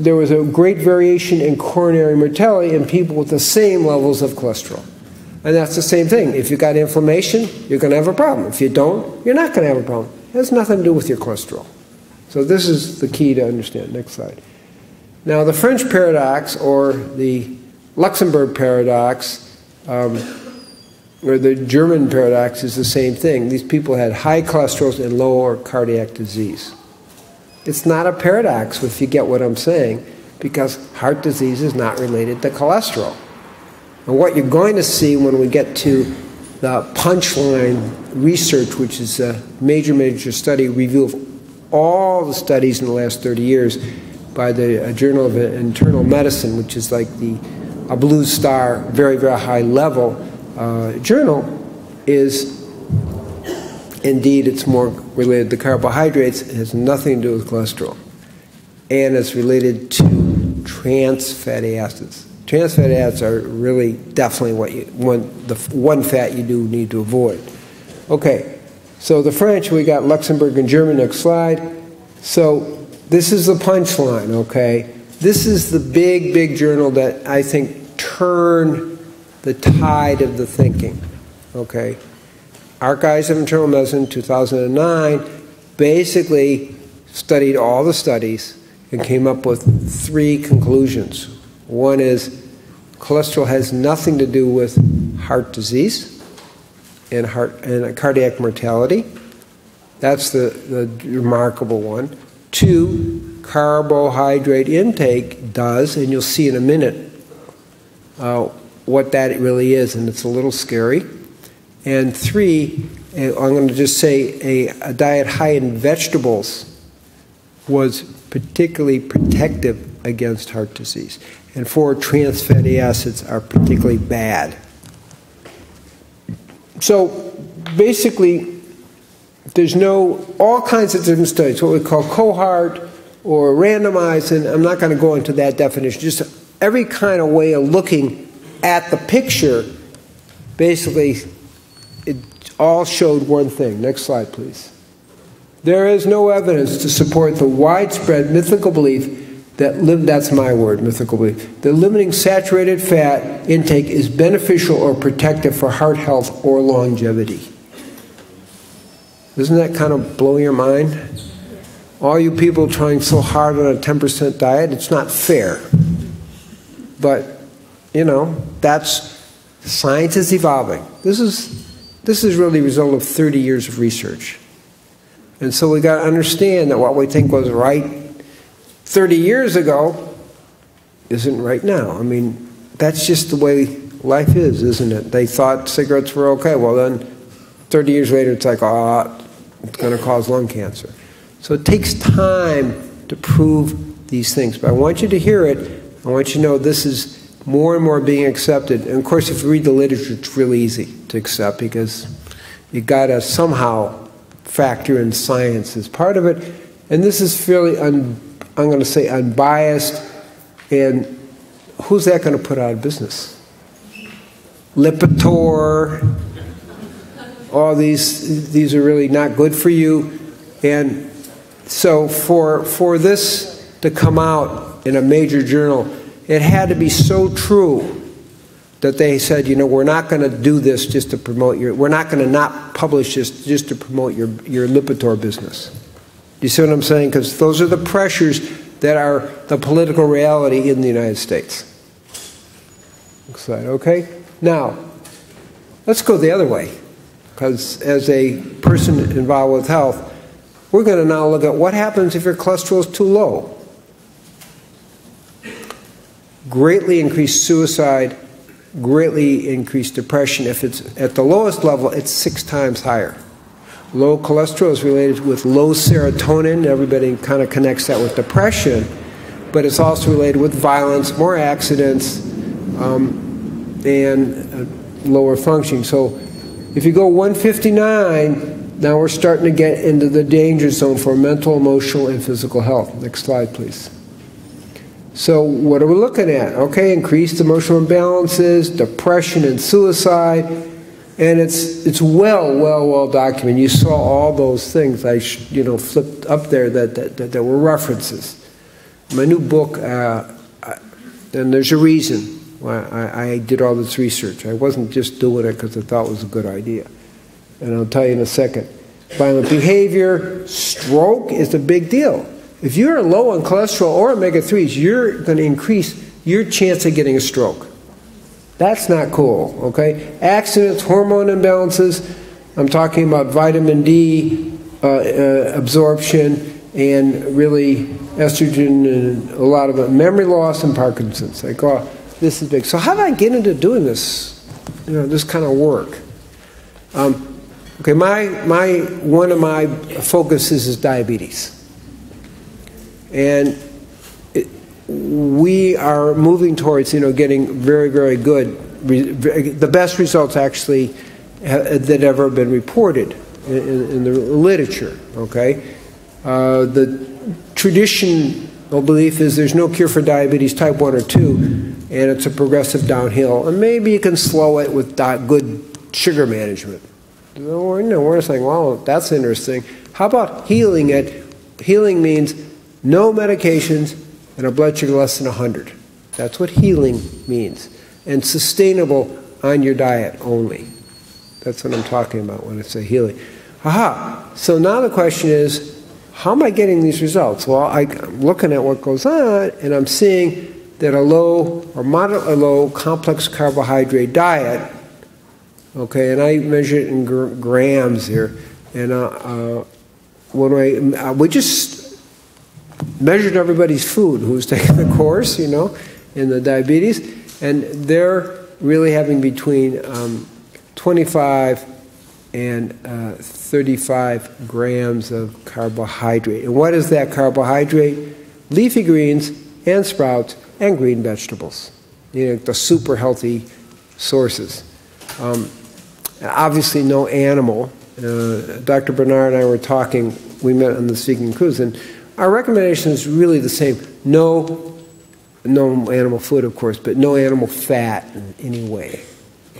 S1: there was a great variation in coronary mortality in people with the same levels of cholesterol. And that's the same thing. If you got inflammation, you're going to have a problem. If you don't, you're not going to have a problem. It has nothing to do with your cholesterol. So this is the key to understand. Next slide. Now the French paradox, or the Luxembourg paradox, or the German paradox, is the same thing. These people had high cholesterol and lower cardiac disease. It's not a paradox if you get what I'm saying, because heart disease is not related to cholesterol. And what you're going to see when we get to the punchline research, which is a major study review of all the studies in the last 30 years by the Journal of Internal Medicine, which is like a blue star, very high level journal, is indeed it's more related to carbohydrates. It has nothing to do with cholesterol. And it's related to trans fatty acids. Trans fatty acids are really definitely the one fat you do need to avoid. Okay, so the French, we got Luxembourg and German. Next slide. So this is the punchline, okay? This is the big journal that I think turned the tide of the thinking, okay? Archives of Internal Medicine, 2009, basically studied all the studies and came up with 3 conclusions. One is cholesterol has nothing to do with heart disease and cardiac mortality. That's the remarkable one. 2, carbohydrate intake does, and you'll see in a minute what that really is, and it's a little scary. And 3, I'm going to just say a diet high in vegetables was particularly protective against heart disease. And 4, trans fatty acids are particularly bad. So basically, there's all kinds of different studies, what we call cohort or randomized, and I'm not going to go into that definition, just every kind of way of looking at the picture. Basically, it all showed one thing. Next slide, please. There is no evidence to support the widespread mythical belief that's my word, mythical belief, that limiting saturated fat intake is beneficial or protective for heart health or longevity. Doesn't that kind of blow your mind? All you people trying so hard on a 10% diet, it's not fair. But, science is evolving. This is really the result of 30 years of research. And so we got to understand that what we think was right 30 years ago isn't right now. I mean, that's just the way life is, isn't it? They thought cigarettes were okay. Well, then 30 years later, it's like, it's going to cause lung cancer. So it takes time to prove these things. But I want you to hear it. I want you to know this is more and more being accepted. And of course, if you read the literature, it's really easy to accept because you got to somehow factor in science as part of it. And this is fairly, I'm going to say, unbiased. And who's that going to put out of business? Lipitor. All these are really not good for you. And so for this to come out in a major journal, it had to be so true that they said, we're not going to do this just to promote we're not going to not publish this just to promote your Lipitor business. Do you see what I'm saying? Because those are the pressures that are the political reality in the United States. Next slide, okay? Now, Let's go the other way, because as a person involved with health, we're going to now look at what happens if your cholesterol is too low. Greatly increased suicide, greatly increased depression. If it's at the lowest level, it's 6 times higher. Low cholesterol is related with low serotonin. Everybody kind of connects that with depression, but it's also related with violence, more accidents, and lower functioning. So if you go 159, now we're starting to get into the danger zone for mental, emotional, and physical health. Next slide, please. So what are we looking at? Okay, increased emotional imbalances, depression and suicide, and it's well documented. You saw all those things I flipped up there that were references. My new book, and there's a reason why I did all this research. I wasn't just doing it because I thought it was a good idea. And I'll tell you in a second. Violent behavior, stroke is a big deal. If you're low on cholesterol or omega-3s, you're going to increase your chance of getting a stroke. That's not cool, okay? Accidents, hormone imbalances, I'm talking about vitamin D absorption and really estrogen and a lot of it, memory loss and Parkinson's. Like, oh, this is big. So how did I get into doing this, this kind of work? Okay, one of my focuses is diabetes. And we are moving towards, getting very, very good, the best results actually that ever been reported in the literature, okay? The traditional belief is there's no cure for diabetes type 1 or 2, and it's a progressive downhill. And maybe you can slow it with good sugar management. We're saying, well, that's interesting. How about healing it? Healing means no medications and a blood sugar less than 100. That's what healing means. And sustainable on your diet only. That's what I'm talking about when I say healing. Aha! So now the question is, how am I getting these results? Well, I'm looking at what goes on, and I'm seeing that a low or moderately low complex carbohydrate diet, okay, and I measure it in grams here, and we just measured everybody's food who was taking the course, in the diabetes, and they're really having between 25 and 35 grams of carbohydrate. And what is that carbohydrate? Leafy greens and sprouts and green vegetables. The super healthy sources. Obviously no animal. Dr. Bernard and I were talking, we met on this vegan cruise, and our recommendation is really the same. No animal food, of course, but no animal fat in any way.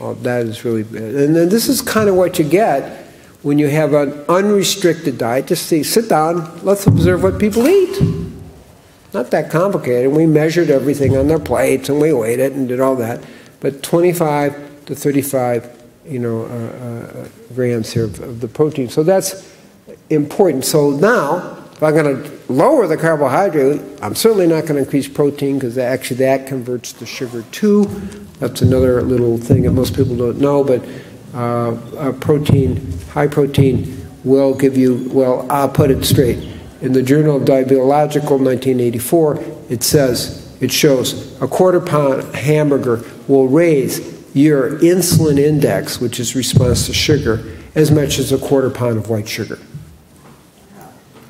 S1: Oh, that is really bad. And then this is kind of what you get when you have an unrestricted diet. Just sit down, let's observe what people eat. Not that complicated. We measured everything on their plates, and we weighed it and did all that. But 25 to 35, grams here of the protein. So that's important. So now, if I'm going to lower the carbohydrate, I'm certainly not going to increase protein, because actually that converts to sugar too. That's another little thing that most people don't know, but high protein will give you, well, I'll put it straight. In the Journal of Diabetological, 1984, it shows a quarter-pound hamburger will raise your insulin index, which is response to sugar, as much as a quarter-pound of white sugar.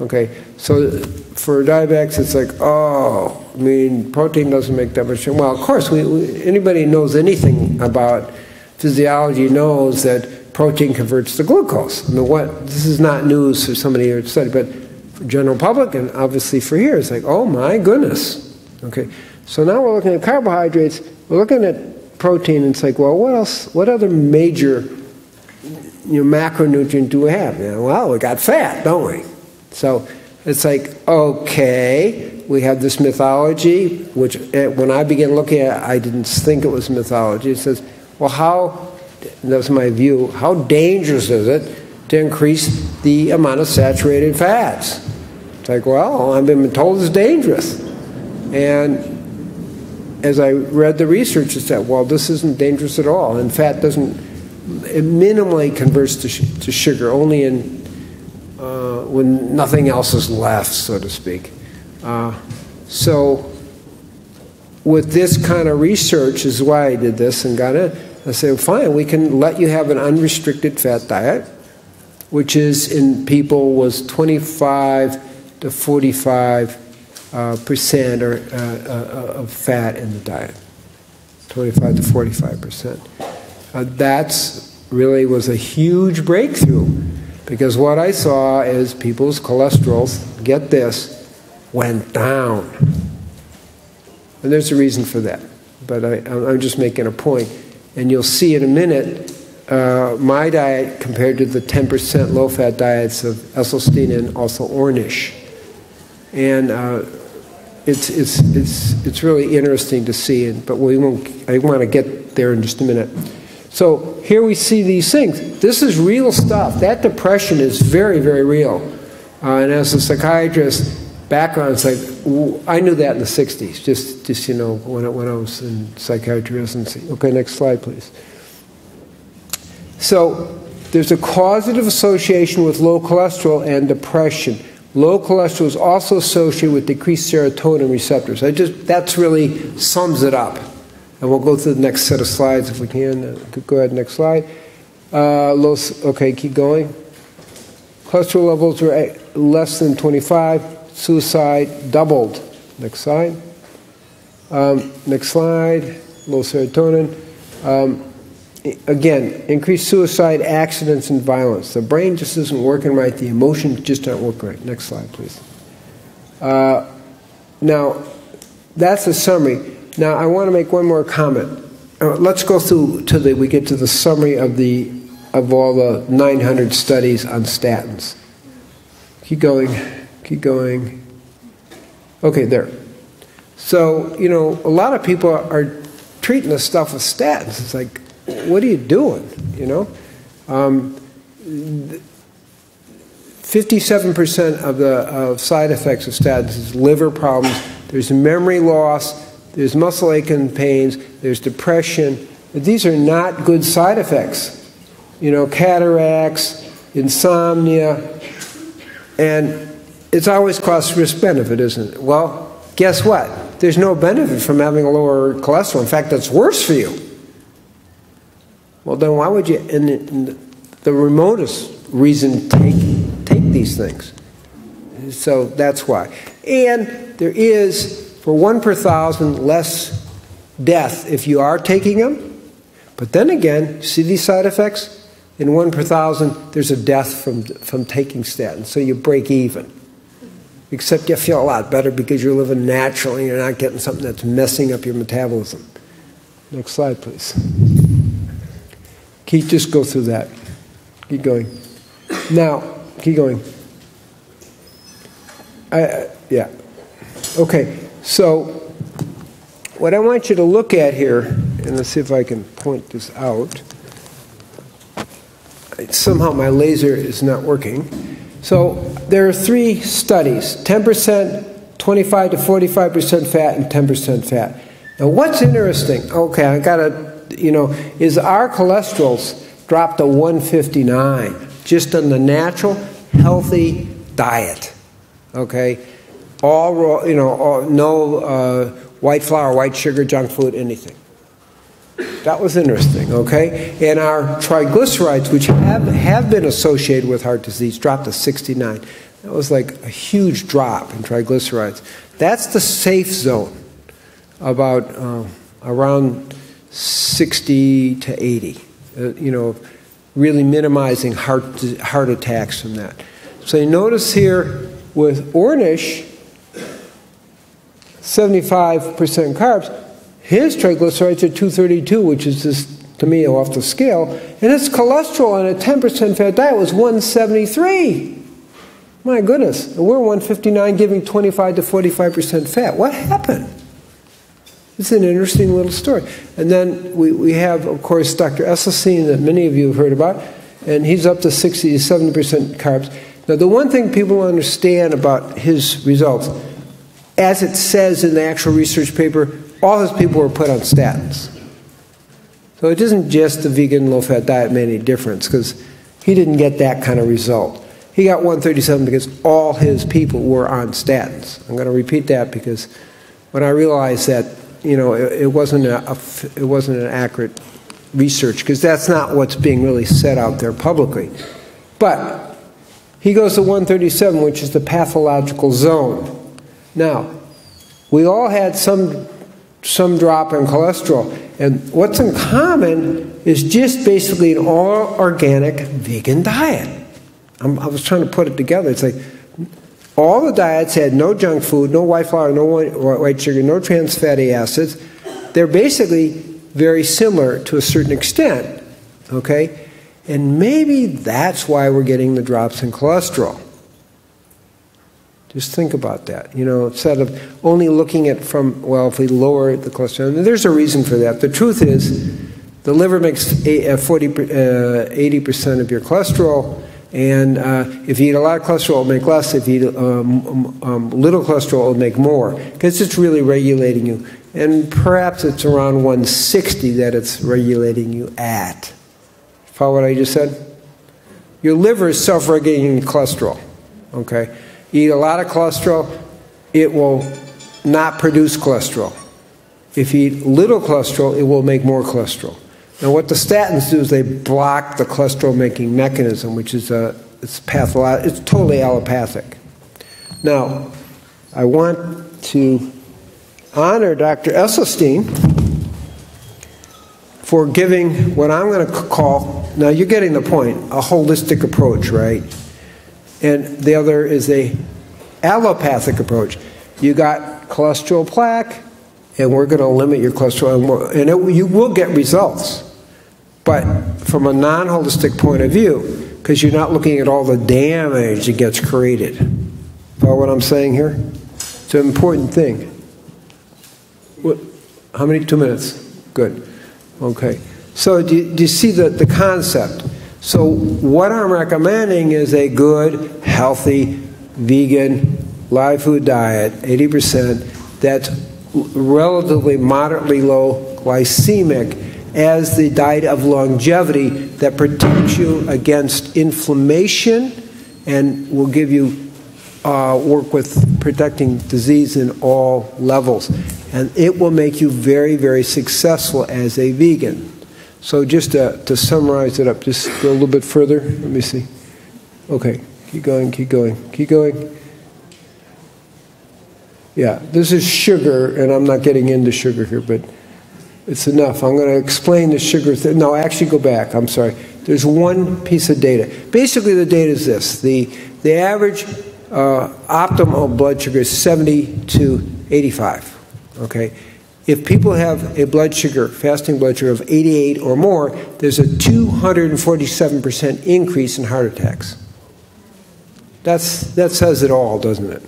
S1: Okay, so for diabetics, it's like, protein doesn't make that much sense. Well, of course, anybody who knows anything about physiology knows that protein converts to glucose. This is not news for somebody who studied, but for general public and obviously for here, it's like, oh my goodness. Okay, so now we're looking at carbohydrates, we're looking at protein, and it's like, well, what else? What other major macronutrient do we have? Well, we got fat, don't we? So it's like, okay, we have this mythology, which when I began looking at it, I didn't think it was mythology. It says, well, that's my view, how dangerous is it to increase the amount of saturated fats? It's like, well, I've been told it's dangerous. And as I read the research, it said, well, this isn't dangerous at all. And fat doesn't it minimally converts to sugar, only when nothing else is left, so to speak. So with this kind of research is why I did this and got it. I said, fine, we can let you have an unrestricted fat diet, which is in people was 25 to 45% of fat in the diet, 25 to 45%. That's really was a huge breakthrough, because what I saw is people's cholesterol, get this, went down. And there's a reason for that, but I'm just making a point. And you'll see in a minute my diet compared to the 10% low-fat diets of Esselstyn and also Ornish. And it's really interesting to see, but I want to get there in just a minute. So here we see these things. This is real stuff. That depression is very, very real. And as a psychiatrist, background, it's like, I knew that in the 60s, just you know, when I was in psychiatry residency. Okay, next slide, please. So there's a causative association with low cholesterol and depression. Low cholesterol is also associated with decreased serotonin receptors. That's really sums it up. And we'll go through the next set of slides if we can. Go ahead, next slide. Okay, keep going. Cholesterol levels were less than 25. Suicide doubled. Next slide. Next slide. Low serotonin. Again, increased suicide, accidents, and violence. The brain just isn't working right. The emotions just aren't working right. Next slide, please. Now, that's a summary. Now, I want to make one more comment. Let's go through we get to the summary of all the 900 studies on statins. Keep going. Keep going. Okay, there. So, you know, a lot of people are treating this stuff with statins. It's like, what are you doing, you know? 57% of the side effects of statins is liver problems. There's memory loss. There's muscle ache and pains. There's depression. But these are not good side effects. You know, cataracts, insomnia, and it's always cost-risk-benefit, isn't it? Well, guess what? There's no benefit from having a lower cholesterol. In fact, that's worse for you. Well, then why would you, in the remotest reason, take these things? So that's why. And there is, for 1 per 1,000, less death if you are taking them. But then again, see these side effects? In 1 per 1,000, there's a death from taking statins. So you break even. Except you feel a lot better because you're living naturally and you're not getting something that's messing up your metabolism. Next slide, please. Just go through that. Keep going. Now, keep going. Yeah. Okay, so what I want you to look at here, and let's see if I can point this out. Somehow my laser is not working. So there are 3 studies, 10%, 25 to 45% fat, and 10% fat. Now what's interesting, okay, I got to, you know, is our cholesterols dropped to 159, just on the natural, healthy diet, okay? All raw, you know, no white flour, white sugar, junk food, anything. That was interesting, okay? And our triglycerides, which have been associated with heart disease, dropped to 69. That was like a huge drop in triglycerides. That's the safe zone, about around 60 to 80. You know, really minimizing heart attacks from that. So you notice here with Ornish, 75% carbs, his triglycerides are 232, which is just, to me, off the scale. And his cholesterol on a 10% fat diet was 173. My goodness. And we're 159 giving 25 to 45% fat. What happened? It's an interesting little story. And then we have, of course, Dr. Esselstyn that many of you have heard about, and he's up to 60 to 70% carbs. Now, the one thing people understand about his results, as it says in the actual research paper, all his people were put on statins. So it isn't just the vegan low-fat diet made any difference, because he didn't get that kind of result. He got 137 because all his people were on statins. I'm going to repeat that because when I realized that, you know, it wasn't an accurate research, because that's not what's being really said out there publicly. But he goes to 137, which is the pathological zone. Now, we all had some drop in cholesterol, and what's in common is just basically an all-organic vegan diet. I was trying to put it together. It's like all the diets had no junk food, no white flour, no white sugar, no trans fatty acids. They're basically very similar to a certain extent, okay? And maybe that's why we're getting the drops in cholesterol. Just think about that. You know, instead of only looking at from, well, if we lower the cholesterol, and there's a reason for that. The truth is, the liver makes 80% of your cholesterol, and if you eat a lot of cholesterol, it'll make less. If you eat little cholesterol, it'll make more, because it's really regulating you. And perhaps it's around 160 that it's regulating you at. Follow what I just said? Your liver is self-regulating cholesterol, okay? You eat a lot of cholesterol, it will not produce cholesterol. If you eat little cholesterol, it will make more cholesterol. Now what the statins do is they block the cholesterol-making mechanism, which is it's pathological, it's totally allopathic. Now, I want to honor Dr. Esselstyn for giving what I'm going to call, now you're getting the point, a holistic approach, right? And the other is a allopathic approach. You got cholesterol plaque, and we're going to limit your cholesterol, and you will get results. But from a non-holistic point of view, because you're not looking at all the damage that gets created. Follow what I'm saying here? It's an important thing. What, how many? 2 minutes? Good. Okay. So do you see the concept? So what I'm recommending is a good, healthy, vegan, live food diet, 80%, that's relatively moderately low glycemic, as the diet of longevity that protects you against inflammation and will give you work with protecting disease in all levels. And it will make you very, very successful as a vegan. So just to summarize it up, just go a little bit further. Let me see. Okay, keep going, keep going, keep going. Yeah, this is sugar, and I'm not getting into sugar here, but it's enough. I'm going to explain the sugar thing. No, actually go back. I'm sorry. There's one piece of data. Basically, the data is this. The average optimal blood sugar is 70 to 85. Okay? If people have a blood sugar, fasting blood sugar of 88 or more, there's a 247% increase in heart attacks. That says it all, doesn't it?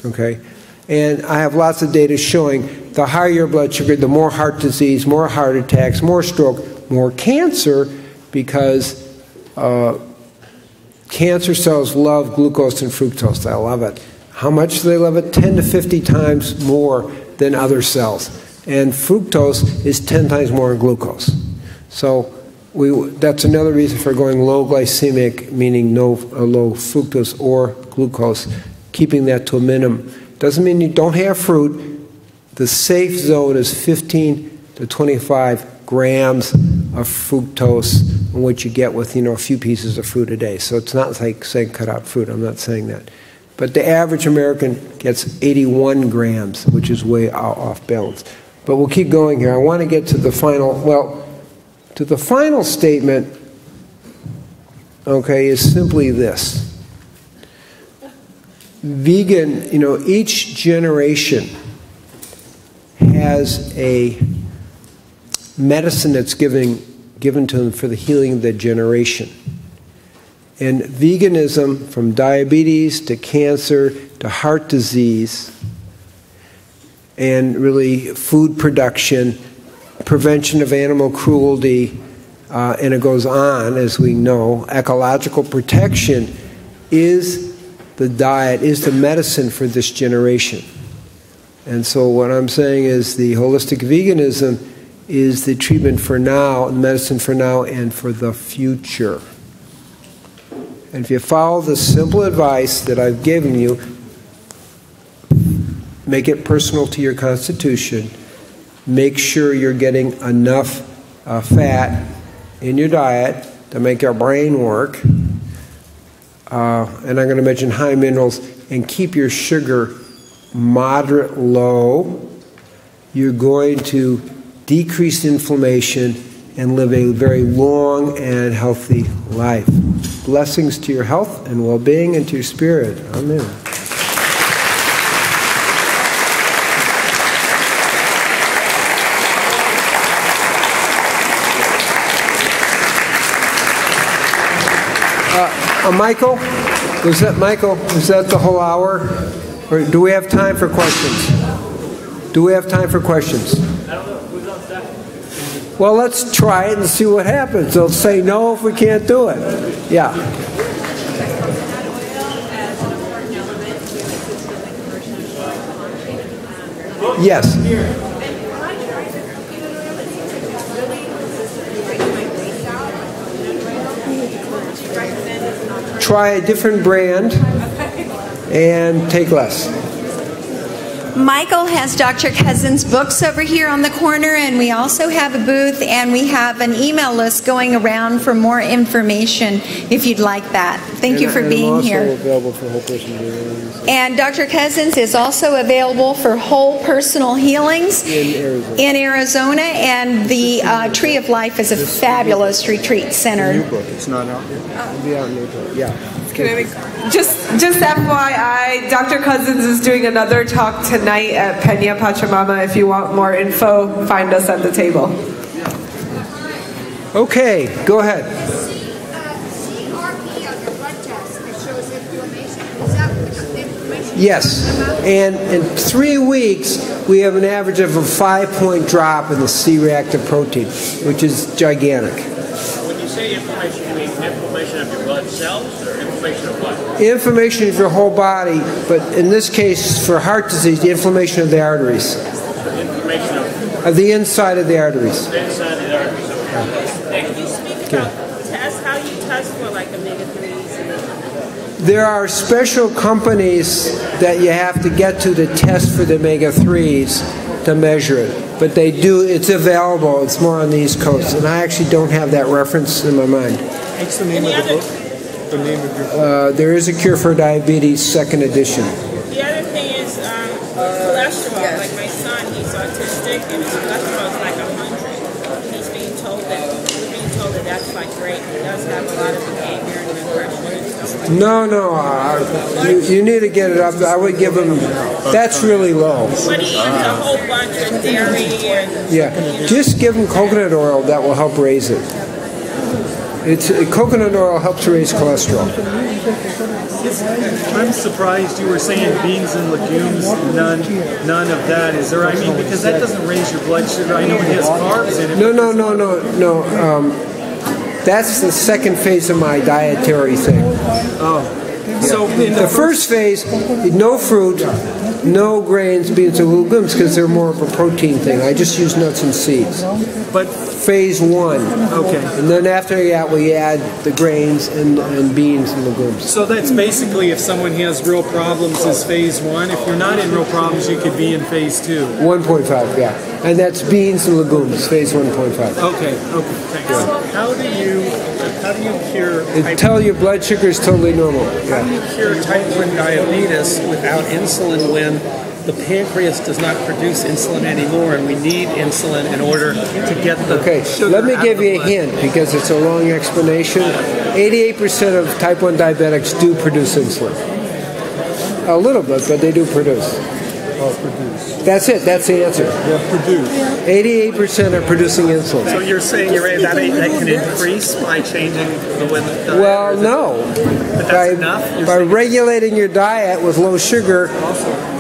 S1: Okay? And I have lots of data showing the higher your blood sugar, the more heart disease, more heart attacks, more stroke, more cancer, because cancer cells love glucose and fructose. They love it. How much do they love it? 10 to 50 times more than other cells. And fructose is 10 times more than glucose. So that's another reason for going low glycemic, meaning no low fructose or glucose, keeping that to a minimum. Doesn't mean you don't have fruit. The safe zone is 15 to 25 grams of fructose, what you get with, a few pieces of fruit a day. So it's not like saying cut out fruit. I'm not saying that. But the average American gets 81 grams, which is way off balance. But we'll keep going here. I want to get to the final statement, okay, is simply this. Vegan, each generation has a medicine that's given to them for the healing of the generation. And veganism, from diabetes to cancer to heart disease, and really food production, prevention of animal cruelty, and it goes on, as we know, ecological protection is the diet, is the medicine for this generation. And so what I'm saying is the holistic veganism is the treatment for now, the medicine for now and for the future. And if you follow the simple advice that I've given you, make it personal to your constitution, make sure you're getting enough fat in your diet to make your brain work, and I'm going to mention high minerals, and keep your sugar moderate low, you're going to decrease inflammation and live a very long and healthy life. Blessings to your health and well-being and to your spirit. Amen. Michael, was that the whole hour? Or do we have time for questions? Do we have time for questions?
S4: I don't know. Who's on second?
S1: Well, let's try it and see what happens. They'll say no if we can't do it. Yeah. Yes. Try a different brand and take less.
S5: Michael has Dr. Cousens' books over here on the corner, and we also have a booth, and we have an email list going around for more information if you'd like that. Thank you for being here.
S1: Available for whole person healings.
S5: And Dr. Cousens is also available for whole personal healings in Arizona, and the Tree of Life is a fabulous retreat center.
S1: New book. It's not out yet. It'll be out in April. Yeah.
S6: Just FYI, Dr. Cousens is doing another talk tonight at Peña Pachamama. If you want more info, find us at the table.
S1: Okay, go ahead.
S2: CRP on your blood test that shows inflammation. Is that inflammation?
S1: Yes, and in 3 weeks, we have an average of a 5-point drop in the C-reactive protein, which is gigantic.
S4: When you say inflammation, you mean inflammation of your blood cells or inflammation of what?
S1: Inflammation of your whole body, but in this case, for heart disease, the inflammation of the arteries.
S4: Inflammation
S1: Of the inside of the arteries.
S4: the inside of the arteries. Okay.
S7: Can you speak about tests? How you test for like omega-3s?
S1: There are special companies that you have to get to test for the omega-3s to measure it. But they do, it's available, it's more on the East Coast. And I actually don't have that reference in my mind.
S3: What's the name of the book? The name of your book?
S1: There is a Cure for Diabetes, 2nd edition.
S7: The other thing is cholesterol. Like my son, he's autistic and his cholesterol is like 100. He's being told that that's like great. He does have a lot of behavior and aggression and stuff like
S1: No, you need to get it up. I would give him, that's really low.
S7: that. But he eats a whole bunch of dairy and
S1: Yeah, just give him coconut oil, that will help raise it. Coconut oil helps raise cholesterol.
S8: I'm surprised you were saying beans and legumes, none of that. Is there, I mean, because that doesn't raise your blood sugar. I know it has carbs in it.
S1: No. That's the second phase of my dietary thing.
S8: Oh. So in
S1: The first phase, no fruit, no grains, beans, and legumes, because they're more of a protein thing. I just use nuts and seeds.
S8: But
S1: Phase 1.
S8: okay.
S1: And then after that, we add the grains and beans and legumes.
S8: So that's basically if someone has real problems is phase 1. If you're not in real problems, you could be in phase 2.
S1: 1.5, yeah. And that's beans and legumes, phase 1.5.
S8: Okay, thanks. How do you cure
S1: Until your blood sugar is totally normal.
S9: How do you cure type 1 diabetes without insulin when the pancreas does not produce insulin anymore and we need insulin in order to get the sugar
S1: let me
S9: out
S1: give
S9: of the
S1: you a
S9: blood?
S1: hint because it's a long explanation. 88% of type 1 diabetics do produce insulin. A little bit, but they do produce.
S3: Produce.
S1: That's it. That's the answer.
S3: Yeah, produce.
S1: 88% are producing insulin.
S9: So you're saying that can increase by changing the way the
S1: Well, no.
S9: But that's enough? You're
S1: By
S9: saying-
S1: regulating your diet with low sugar,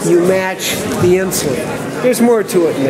S1: you match the insulin. There's more to it than that.